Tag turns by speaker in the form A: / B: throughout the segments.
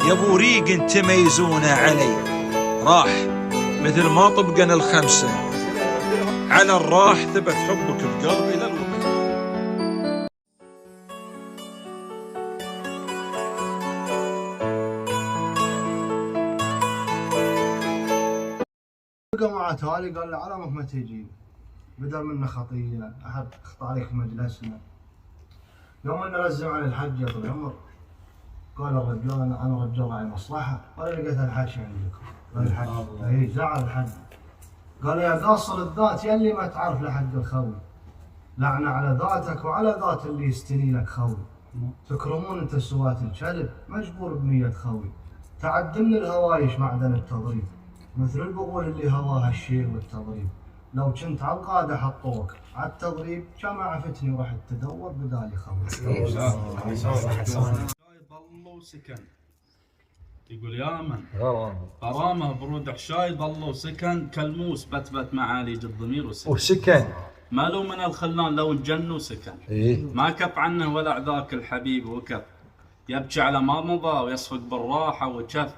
A: يا ابو ريق تميزونه علي، راح مثل ما طبقنا الخمسة على الراح، ثبت حبك بقلبي للوقت.
B: لقى مع تالي قال له على ما تجي بدل منه خطيه احد اخطارك في مجلسنا. يوم ان نرزم على الحج يا طويل العمر قال الرجال انا رجال راعي مصلحه، ولا لقيت الحج عندكم الحج اي زعل الحج. قال يا قاصر الذات يا اللي ما تعرف لحق الخوي، لعنه على ذاتك وعلى ذات اللي يستني لك خوي. تكرمون انت سوات الكلب مجبور ب100 خوي. تعد من الهوايش معدن التضريب، مثل البغول اللي هواها الشيل والتضريب. لو كنت على القاده حطوك على التضريب كان ما عفتني ورحت تدور بدالي خوي.
C: ضلوا سكن يقول يا من غرامه برود عشاي ضلوا سكن كالموس بتبت معاليج الضمير
D: وسكن
C: ما له من الخلان لو الجن وسكن. ما كف عنه ولا عذاك الحبيب وكف، يبكي على ما مضى ويصفق بالراحه وكف.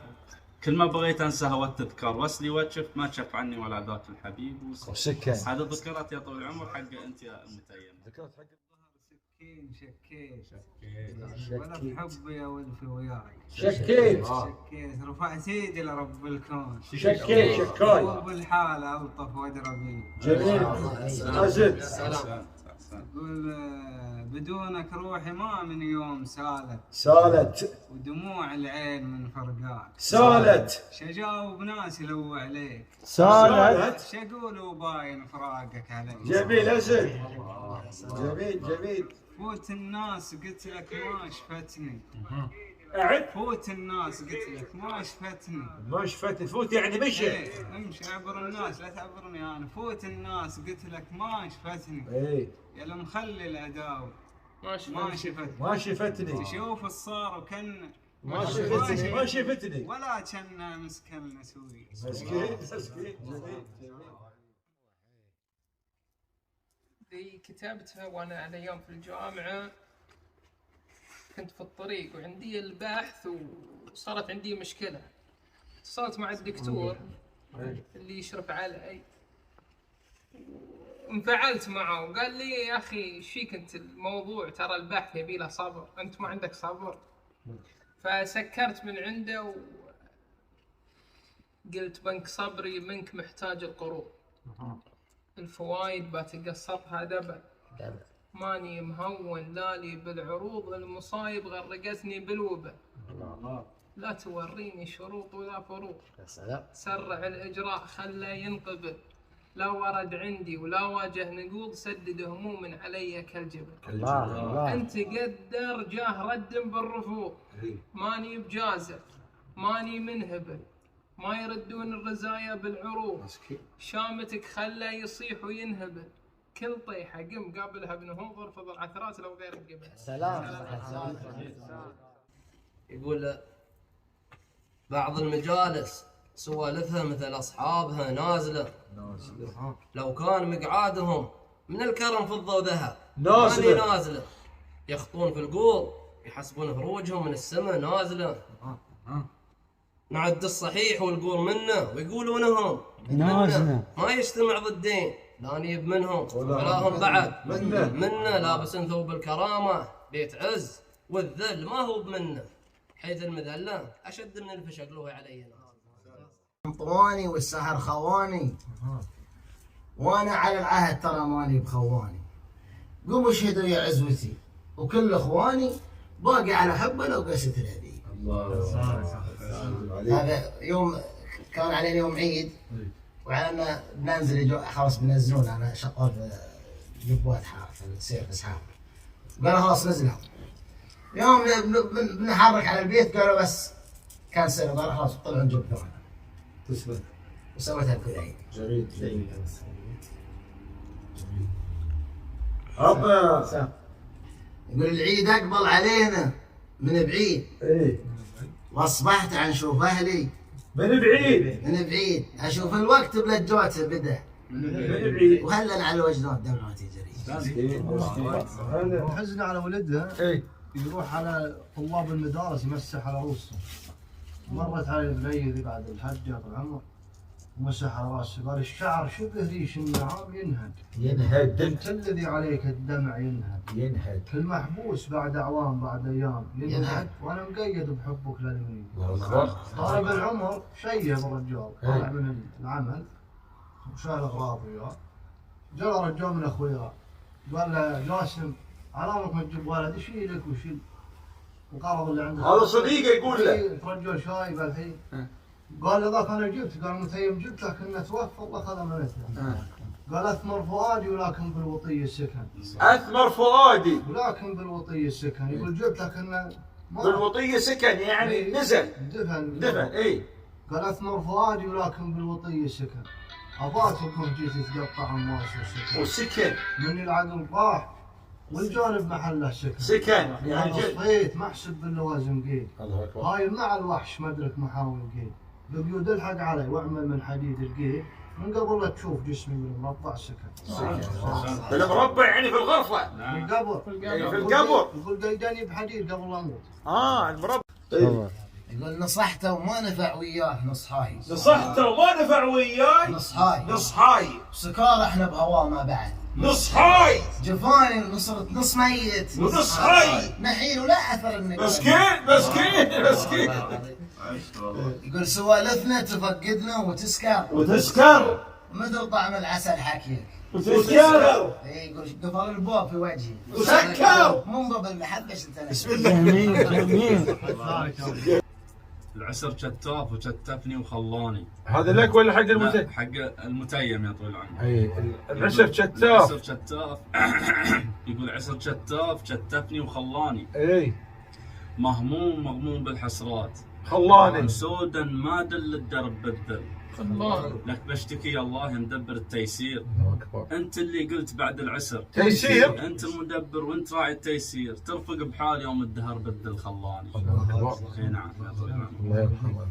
C: كل ما بغيت انسى هوى التذكار واسلي وكف، ما كف عني ولا عذاك الحبيب وسكن. هذا ذكرت يا طويل العمر حق انت يا المتيم.
D: ذكرت حق
E: شكيت ولا بحبي يا ولفي وياي.
D: شكيت
E: رفعت ايدي لرب الكون.
D: شكيت
E: وبالحالة الطف وادرى بي.
D: جميل أزل.
E: يقول بدونك روحي ما من يوم
D: سالت
E: ودموع العين من فرقاك
D: سالت.
E: شجاوب ناس لو عليك
D: سالت.
E: شقول وباين فراقك علي.
D: جميل أزل. جميل
E: فوت الناس قلت لك ما شفتني.
D: أعد.
E: فوت الناس قلت لك ما شفتني.
D: ما شفتني تفوت يعني مشي.
E: امشي عبر الناس لا تعبرني انا. فوت الناس قلت لك ما شفتني. يا المخلي العداوي ما شفتني. تشوف الصار وكان
D: ما شفتني
E: ولا كان مسكن نسوي.
D: مسكين. جميل.
F: ذي كتابتها وانا على ايام في الجامعه، كنت في الطريق وعندي البحث وصارت عندي مشكله. اتصلت مع الدكتور اللي يشرف علي، انفعلت معه وقال لي يا اخي ايش فيك انت؟ الموضوع ترى البحث يبي له صبر، انت ما عندك صبر. فسكرت من عنده وقلت بنك صبري منك محتاج القروض، الفوايد بتقسطها دبل. ماني مهون لالي بالعروض، المصايب غرقتني بالوبا. لا توريني شروط ولا فروض، سرع الاجراء خلى ينقبل. لا ورد عندي ولا واجه نقود، سدد هموم علي كالجبل. انت قدر جاه رد بالرفوض، ماني بجازة ماني منهبل. ما يردون الرزايا بالعروض، شامتك خلى يصيح وينهبل. كل طيحة قم قابلها بنهوض، ارفض العثرات لو غير قبل.
G: سلام. يقول بعض المجالس سوالفها مثل أصحابها نازلة، لو كان مقعادهم من الكرم فضة وذهب نازلة. يخطون في القول يحسبون فروجهم من السماء نازلة. نعد الصحيح والقول منه ويقولونهم نازلة. ما يجتمع ضدين لا نيب منهم ولا هم بعد منه. لابسن ثوب الكرامة بيت عز، والذل ما هو بمنه، حيث المذلة أشد من الفشق له علي.
B: طواني والسهر خواني، وانا على العهد ترى ماني بخواني. قوموا اشهدوا يا عزوتي وكل اخواني، باقي على حبه لو قست الهديه. هذا يوم كان علينا يوم عيد، وعلنا بننزل خلاص بنزلون. انا شغال جبوات في السير اسحاق، قالوا خلاص نزلوا. يوم بنحرك على البيت قالوا بس كان سنه، قالوا خلاص طلعوا نجيب ثمن. تثبت وسويتها بكل عيد. جميل. يقول العيد اقبل علينا من بعيد، واصبحت عن شوف اهلي
D: من بعيد.
B: اشوف الوقت بلجوته بدا من بعيد، وهلا على الوجدان دمعتي جري. حزن على ولدها يروح على طلاب المدارس يمسح على رؤوسهم. مرت علي البنيه ذي بعد الحج يا طول العمر ومسح على راسي قال الشعر شبه ريش النعام ينهد.
D: ينهد.
B: انت الذي عليك الدمع ينهد.
D: ينهد.
B: كل محبوس بعد اعوام بعد ايام ينهد وانا مقيد بحبك للمين. طالب العمر شيب الرجال طالع من العمل وشال اغراض وياه. جاء رجال من اخوياه قال له جاسم على عمرك ما تجيب ولد يشيلك ويشيل القرض اللي عندك.
D: هذا صديقه يقول له.
B: رجال شايب الحين. قال له ذاك انا جبت قال متيم جبت لكنه توفى الله خذ منته. قال اثمر فؤادي ولكن بالوطيه سكن.
D: اثمر فؤادي
B: ولكن بالوطيه سكن. يقول جبت لكنه
D: بالوطيه سكن يعني نزل دفن اي.
B: قال اثمر فؤادي ولكن بالوطيه سكن. اباتكم جيت تقطع الناس
D: وسكن
B: من العقل راح والجانب محله سكن.
D: سكن
B: يعني صفيت محسب باللوازم قيد.
D: الله اكبر.
B: هاي مع الوحش مدرك محاول قيد. بقيود الحق علي واعمل من حديد القيد من قبل لا تشوف جسمي من المربع سكن.
D: في المربع يعني في الغرفه.
B: في القبر.
D: في القبر.
B: يقول قيدني بحديد قبل لا اموت.
D: المربع.
H: يقول نصحته وما نفع وياه نص هاي.
D: نصحته وما نفع وياي
H: نص هاي.
D: نص هاي.
H: سكار احنا بهواه ما بعد.
D: نص هاي.
H: جفاني صرت نص ميت.
D: ونص هاي.
H: نحيل ولا اثر النقل.
D: مسكين مسكين مسكين.
H: يقول سوالفنا تفقدنا
D: وتسكر
H: مثل طعم العسل حكيك.
D: وتسكر.
H: يقول قفل الباب في وجهي.
D: وسكر.
H: من باب المحبه انت.
D: بسم الله. جميل.
C: العسر شتاف وشتفني وخلاني.
D: هذا لك ولا حق المتيم؟
C: حق المتيم يا طويل العمر.
D: اي العسر شتاف.
C: العسر شتاف. يقول عسر شتاف شتفني وخلاني.
D: اي
C: مهموم مغموم بالحسرات.
D: خلاني.
C: سودا ما دل الدرب بالذل.
F: خلاني.
C: لك بشتكي يا الله يا مدبر التيسير. انت اللي قلت بعد العسر.
D: تيسير.
C: انت المدبر وانت راعي التيسير. ترفق بحال يوم الدهر بالذل خلاني.
D: الله اكبر.
C: اي نعم يا طويل العمر.
D: الله يرحمه.